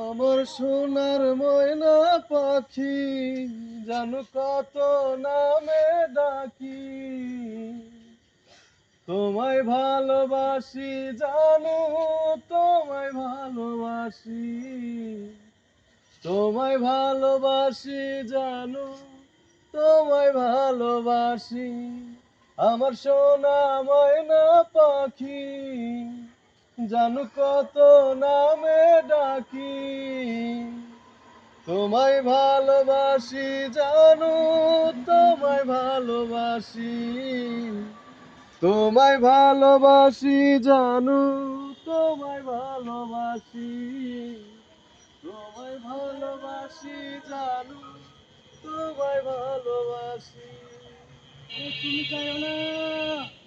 আমার সোনার ময়না পাখি, জানো কত নামে ডাকি। তোমায় ভালোবাসি জানো, তোমায় ভালোবাসি, তোমায় ভালোবাসি জানো, তোমায় ভালোবাসি। আমার সোনা ময়না পাখি, জানো কত নামে ডাকি। তোমায় ভালোবাসি জানো, তোমায় ভালোবাসি, তোমায় ভালোবাসি জানো, তোমায় ভালোবাসি, তোমায় ভালোবাসি জানো, তোমায় ভালোবাসি। তুমি চাইও না।